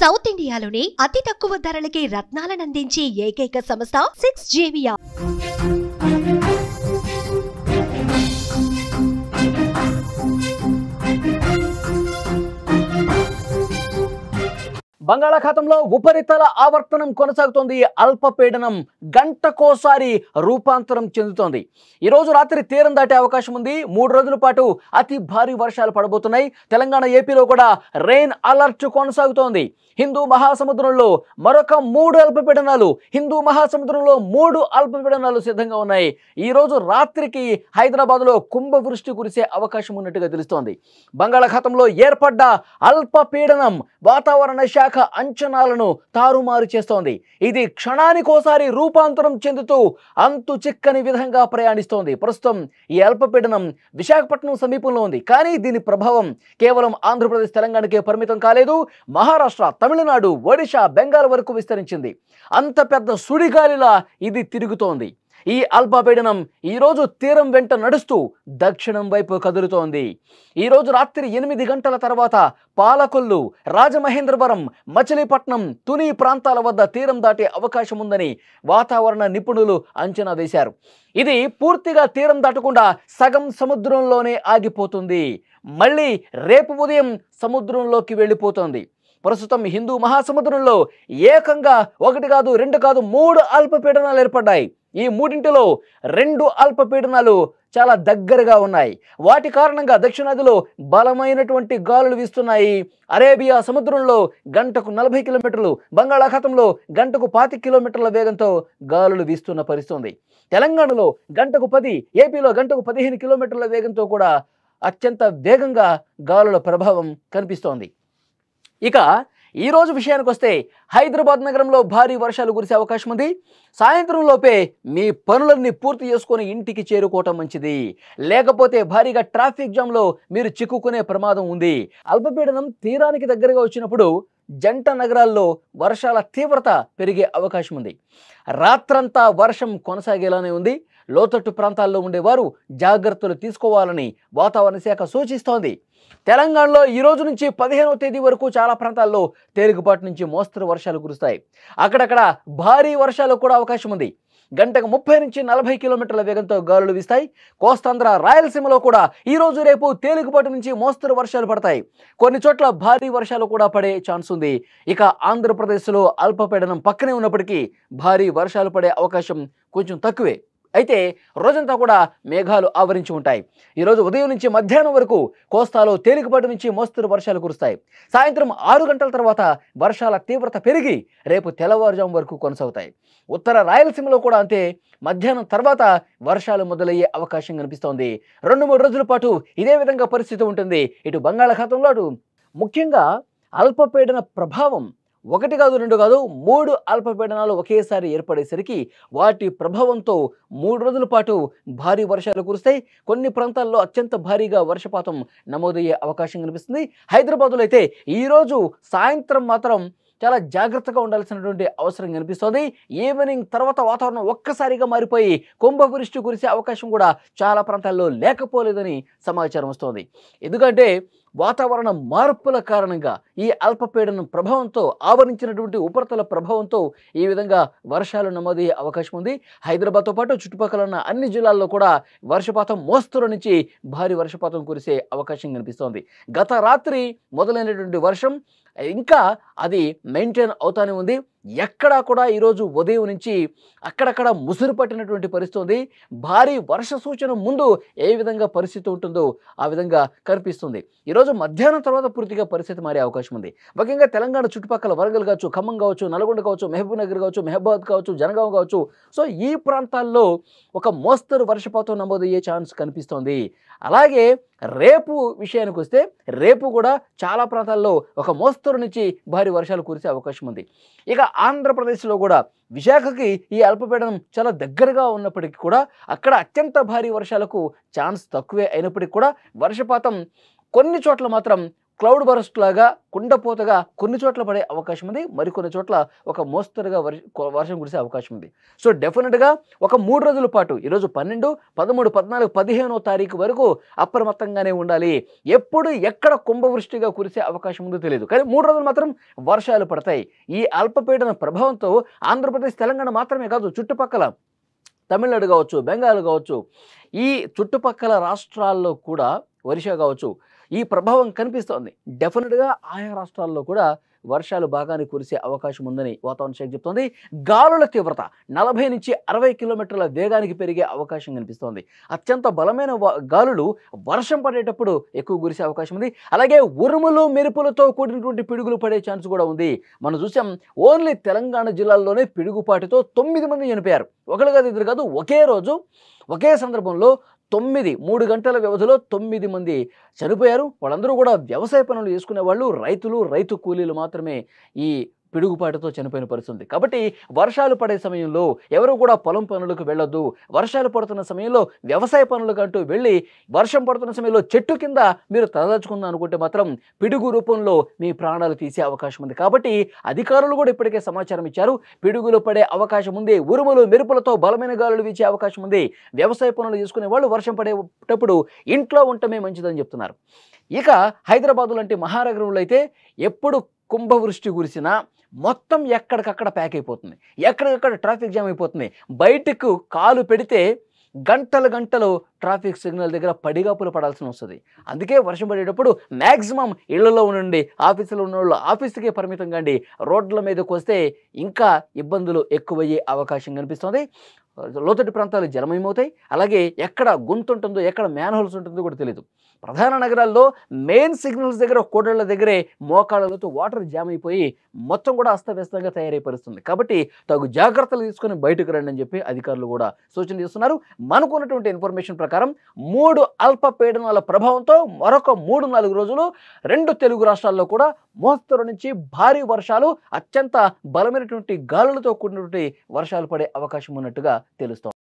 South ఇండియాలోనే అతి తక్కువ ధరలకి రత్నాలనందించే ఏకైక సంస్థ 6JVR. బంగాళాఖాతంలో ఉపరితల ఆవర్తనం కొనసాగుతోంది. అల్పపీడనం గంటకోసారి రూపాంతరం చెందుతోంది. ఈరోజు రాత్రి తీరం దాటే అవకాశం ఉంది. 3 రోజుల పాటు అతి భారీ వర్షాలు పడబోతున్నాయి. తెలంగాణ, ఏపీలో కూడా రెయిన్ అలర్ట్ కొనసాగుతోంది. హిందూ మహాసముద్రంలో మరొక 3 అల్పపీడనాలు, హిందూ మహాసముద్రంలో 3 అల్పపీడనాలు సిద్ధంగా ఉన్నాయి. ఈరోజు రాత్రికి హైదరాబాద్లో కుంభవృష్టి కురిసే అవకాశం ఉన్నట్టుగా తెలుస్తోంది. బంగాళాఖాతంలో ఏర్పడ్డ అల్పపీడనం వాతావరణ శాఖ అంచనాలను తారుమారు చేస్తోంది. ఇది క్షణానికోసారి రూపాంతరం చెందుతూ అంతు చిక్కని విధంగా ప్రయాణిస్తోంది. ప్రస్తుతం ఈ అల్పపీడనం విశాఖపట్నం సమీపంలో ఉంది. కానీ దీని ప్రభావం కేవలం ఆంధ్రప్రదేశ్, తెలంగాణకే పరిమితం కాలేదు. మహారాష్ట్ర, తమిళనాడు, ఒడిశా, బెంగాల్ వరకు విస్తరించింది. అంత పెద్ద సుడిగాలిలా ఇది తిరుగుతోంది. ఈ అల్పపీడనం ఈరోజు తీరం వెంట నడుస్తూ దక్షిణం వైపు కదులుతోంది. ఈరోజు రాత్రి 8 గంటల తర్వాత పాలకొల్లు, రాజమహేంద్రవరం, మచిలీపట్నం, తుని ప్రాంతాల వద్ద తీరం దాటే అవకాశం ఉందని వాతావరణ నిపుణులు అంచనా వేశారు. ఇది పూర్తిగా తీరం దాటకుండా సగం సముద్రంలోనే ఆగిపోతుంది. మళ్ళీ రేపు ఉదయం సముద్రంలోకి వెళ్ళిపోతోంది. ప్రస్తుతం హిందూ మహాసముద్రంలో ఏకంగా 1 కాదు, 2 కాదు, 3 అల్పపీడనాలు ఏర్పడ్డాయి. ఈ 3ంటిలో 2 అల్పపీడనాలు చాలా దగ్గరగా ఉన్నాయి. వాటి కారణంగా దక్షిణాదిలో బలమైనటువంటి గాలులు వీస్తున్నాయి. అరేబియా సముద్రంలో గంటకు 40 కిలోమీటర్లు, బంగాళాఖాతంలో గంటకు 25 కిలోమీటర్ల వేగంతో గాలులు వీస్తున్న పరిస్థితి. తెలంగాణలో గంటకు 10, ఏపీలో గంటకు 15 కిలోమీటర్ల వేగంతో కూడా అత్యంత వేగంగా గాలుల ప్రభావం కనిపిస్తోంది. ఇక ఈరోజు విషయానికి వస్తే హైదరాబాద్ నగరంలో భారీ వర్షాలు కురిసే అవకాశం ఉంది. సాయంత్రం లోపే మీ పనులన్నీ పూర్తి చేసుకొని ఇంటికి చేరుకోవటం మంచిది. లేకపోతే భారీగా ట్రాఫిక్ జామ్లో మీరు చిక్కుకునే ప్రమాదం ఉంది. అల్పపీడనం తీరానికి దగ్గరగా వచ్చినప్పుడు జంట నగరాల్లో వర్షాల తీవ్రత పెరిగే అవకాశం ఉంది. రాత్రంతా వర్షం కొనసాగేలానే ఉంది. లోతట్టు ప్రాంతాల్లో ఉండేవారు జాగ్రత్తలు తీసుకోవాలని వాతావరణ శాఖ సూచిస్తోంది. తెలంగాణలో ఈ రోజు నుంచి 15వ తేదీ వరకు చాలా ప్రాంతాల్లో తేలికపాటి నుంచి మోస్తరు వర్షాలు కురుస్తాయి. అక్కడక్కడ భారీ వర్షాలకు కూడా అవకాశం ఉంది. గంటకు 30 నుంచి 40 కిలోమీటర్ల వేగంతో గాలులు వీస్తాయి. కోస్తాంధ్ర, రాయలసీమలో కూడా ఈ రోజు రేపు తేలికపాటి నుంచి మోస్తరు వర్షాలు పడతాయి. కొన్ని చోట్ల భారీ వర్షాలు కూడా పడే ఛాన్స్ ఉంది. ఇక ఆంధ్రప్రదేశ్లో అల్పపీడనం పక్కనే ఉన్నప్పటికీ భారీ వర్షాలు పడే అవకాశం కొంచెం తక్కువే. అయితే రోజంతా కూడా మేఘాలు ఆవరించి ఉంటాయి. ఈరోజు ఉదయం నుంచి మధ్యాహ్నం వరకు కోస్తాలో తేలికపాటి నుంచి మోస్తరు వర్షాలు కురుస్తాయి. సాయంత్రం 6 గంటల తర్వాత వర్షాల తీవ్రత పెరిగి రేపు తెల్లవారుజాము వరకు కొనసాగుతాయి. ఉత్తర రాయలసీమలో కూడా అంతే. మధ్యాహ్నం తర్వాత వర్షాలు మొదలయ్యే అవకాశం కనిపిస్తోంది. 2-3 రోజుల పాటు ఇదే విధంగా పరిస్థితి ఉంటుంది. ఇటు బంగాళాఖాతంలో అటు ముఖ్యంగా అల్పపీడన ప్రభావం 1 కాదు, 2 కాదు, 3 అల్పపీడనాలు ఒకేసారి ఏర్పడేసరికి వాటి ప్రభావంతో 3 రోజుల పాటు భారీ వర్షాలు కురుస్తాయి. కొన్ని ప్రాంతాల్లో అత్యంత భారీగా వర్షపాతం నమోదయ్యే అవకాశం కనిపిస్తుంది. హైదరాబాద్లో అయితే ఈరోజు సాయంత్రం మాత్రం చాలా జాగ్రత్తగా ఉండాల్సినటువంటి అవసరం కనిపిస్తుంది. ఈవినింగ్ తర్వాత వాతావరణం ఒక్కసారిగా మారిపోయి కుంభవృష్టి కురిసే అవకాశం కూడా చాలా ప్రాంతాల్లో లేకపోలేదని సమాచారం వస్తోంది. ఎందుకంటే వాతావరణ మార్పుల కారణంగా ఈ అల్పపీడనం ప్రభావంతో ఆవరించినటువంటి ఉపరితల ప్రభావంతో ఈ విధంగా వర్షాలు నమోదయ్యే అవకాశం ఉంది. హైదరాబాద్తో పాటు చుట్టుపక్కల ఉన్న అన్ని జిల్లాల్లో కూడా వర్షపాతం మోస్తరు నుంచి భారీ వర్షపాతం కురిసే అవకాశం కనిపిస్తోంది. గత రాత్రి మొదలైనటువంటి వర్షం ఇంకా అది మెయింటైన్ అవుతానే ఉంది. ఎక్కడా కూడా ఈరోజు ఉదయం నుంచి అక్కడక్కడ ముసురు పట్టినటువంటి పరిస్థితి ఉంది. భారీ వర్ష సూచన ముందు ఏ విధంగా పరిస్థితి ఉంటుందో ఆ విధంగా కనిపిస్తుంది. ఈరోజు మధ్యాహ్నం తర్వాత పూర్తిగా పరిస్థితి మారే అవకాశం ఉంది. ముఖ్యంగా తెలంగాణ చుట్టుపక్కల వరంగల్ కావచ్చు, ఖమ్మం కావచ్చు, నల్గొండ కావచ్చు, మహబూబ్ నగర్ కావచ్చు, మహబాద్ కావచ్చు, జనగాం కావచ్చు, సో ఈ ప్రాంతాల్లో ఒక మోస్తరు వర్షపాతం నమోదయ్యే ఛాన్స్ కనిపిస్తోంది. అలాగే రేపు విషయానికి వస్తే రేపు కూడా చాలా ప్రాంతాల్లో ఒక మోస్తరు నుంచి భారీ వర్షాలు కురిసే అవకాశం ఉంది. ఇక ఆంధ్రప్రదేశ్లో కూడా విశాఖకి ఈ అల్పపీడనం చాలా దగ్గరగా ఉన్నప్పటికీ కూడా అక్కడ అత్యంత భారీ వర్షాలకు ఛాన్స్ తక్కువే అయినప్పటికీ కూడా వర్షపాతం కొన్ని చోట్ల మాత్రం క్లౌడ్ బరస్ట్ లాగా కుండపోతగా కొన్ని చోట్ల పడే అవకాశం ఉంది, మరికొన్ని చోట్ల ఒక మోస్తరుగా వర్షం కురిసే అవకాశం ఉంది. సో డెఫినెట్గా ఒక 3 రోజుల పాటు ఈరోజు 12, 13, 14, 15వ తారీఖు వరకు అప్రమత్తంగానే ఉండాలి. ఎప్పుడు ఎక్కడ కుంభవృష్టిగా కురిసే అవకాశం ఉందో తెలియదు, కానీ 3 రోజులు మాత్రం వర్షాలు పడతాయి. ఈ అల్పపీడన ప్రభావంతో ఆంధ్రప్రదేశ్, తెలంగాణ మాత్రమే కాదు, చుట్టుపక్కల తమిళనాడు కావచ్చు, బెంగాల్ కావచ్చు, ఈ చుట్టుపక్కల రాష్ట్రాల్లో కూడా ఒరిస్సా కావచ్చు, ఈ ప్రభావం కనిపిస్తోంది. డెఫినెట్గా ఆయా రాష్ట్రాల్లో కూడా వర్షాలు బాగానే కురిసే అవకాశం ఉందని వాతావరణ శాఖ చెప్తోంది. గాలుల తీవ్రత 40 నుంచి 60 కిలోమీటర్ల వేగానికి పెరిగే అవకాశం కనిపిస్తోంది. అత్యంత బలమైన గాలులు వర్షం పడేటప్పుడు ఎక్కువ కురిసే అవకాశం ఉంది. అలాగే ఉరుములు మెరుపులతో కూడినటువంటి పిడుగులు పడే ఛాన్స్ కూడా ఉంది. మనం చూసాం, ఓన్లీ తెలంగాణ జిల్లాల్లోనే పిడుగుపాటుతో 9 మంది చనిపోయారు. ఒకరు కాదు, ఇద్దరు కాదు, ఒకే రోజు ఒకే సందర్భంలో 3 గంటల వ్యవధిలో 9 మంది చనిపోయారు. వాళ్ళందరూ కూడా వ్యవసాయ పనులు చేసుకునే వాళ్ళు, రైతులు, రైతు కూలీలు మాత్రమే ఈ పిడుగుపాటుతో చనిపోయిన పరిస్థితి. కాబట్టి వర్షాలు పడే సమయంలో ఎవరు కూడా పొలం పనులకు వెళ్ళొద్దు. వర్షాలు పడుతున్న సమయంలో వ్యవసాయ పనులకు అంటూ వెళ్ళి వర్షం పడుతున్న సమయంలో చెట్టు కింద మీరు తలదాచుకుందాం అనుకుంటే మాత్రం పిడుగు రూపంలో మీ ప్రాణాలు తీసే అవకాశం ఉంది. కాబట్టి అధికారులు కూడా ఇప్పటికే సమాచారం ఇచ్చారు, పిడుగులు పడే అవకాశం ఉంది, ఉరుములు మెరుపులతో బలమైన గాలులు వీచే అవకాశం ఉంది. వ్యవసాయ పనులు చేసుకునే వాళ్ళు వర్షం పడేటప్పుడు ఇంట్లో ఉండటమే మంచిదని చెప్తున్నారు. ఇక హైదరాబాద్ లాంటి మహానగరంలో అయితే ఎప్పుడు కుంభవృష్టి కురిసినా మొత్తం ఎక్కడికక్కడ ప్యాక్ అయిపోతుంది, ఎక్కడికక్కడ ట్రాఫిక్ జామ్ అయిపోతుంది. బయటకు కాలు పెడితే గంటలు ట్రాఫిక్ సిగ్నల్ దగ్గర పడిగాపులు పడాల్సి వస్తుంది. అందుకే వర్షం పడేటప్పుడు మ్యాక్సిమం ఇళ్లలో ఉండండి, ఆఫీసులో ఉన్న వాళ్ళు ఆఫీస్కే పరిమితం కండి. రోడ్ల మీదకి వస్తే ఇంకా ఇబ్బందులు ఎక్కువయ్యే అవకాశం కనిపిస్తుంది. లోతట్టు ప్రాంతాలు జలమయమవుతాయి. అలాగే ఎక్కడ గుంత ఉంటుందో, ఎక్కడ మ్యాన్హోల్స్ ఉంటుందో కూడా తెలియదు. ప్రధాన నగరాల్లో మెయిన్ సిగ్నల్స్ దగ్గర, కోడళ్ల దగ్గరే మోకాళ్ళతో వాటర్ జామ్ అయిపోయి మొత్తం కూడా అస్తవ్యస్తంగా తయారైపరుస్తుంది. కాబట్టి తగు జాగ్రత్తలు తీసుకొని బయటకు రండి అని చెప్పి అధికారులు కూడా సూచన చేస్తున్నారు. మనకున్నటువంటి ఇన్ఫర్మేషన్ ప్రకారం 3 అల్పపీడనాల ప్రభావంతో మరొక 3-4 రోజులు 2 తెలుగు రాష్ట్రాల్లో కూడా మోస్తరు నుంచి భారీ వర్షాలు, అత్యంత బలమైనటువంటి గాలులతో కూడినటువంటి వర్షాలు పడే అవకాశం ఉన్నట్టుగా తెలుస్తోంది.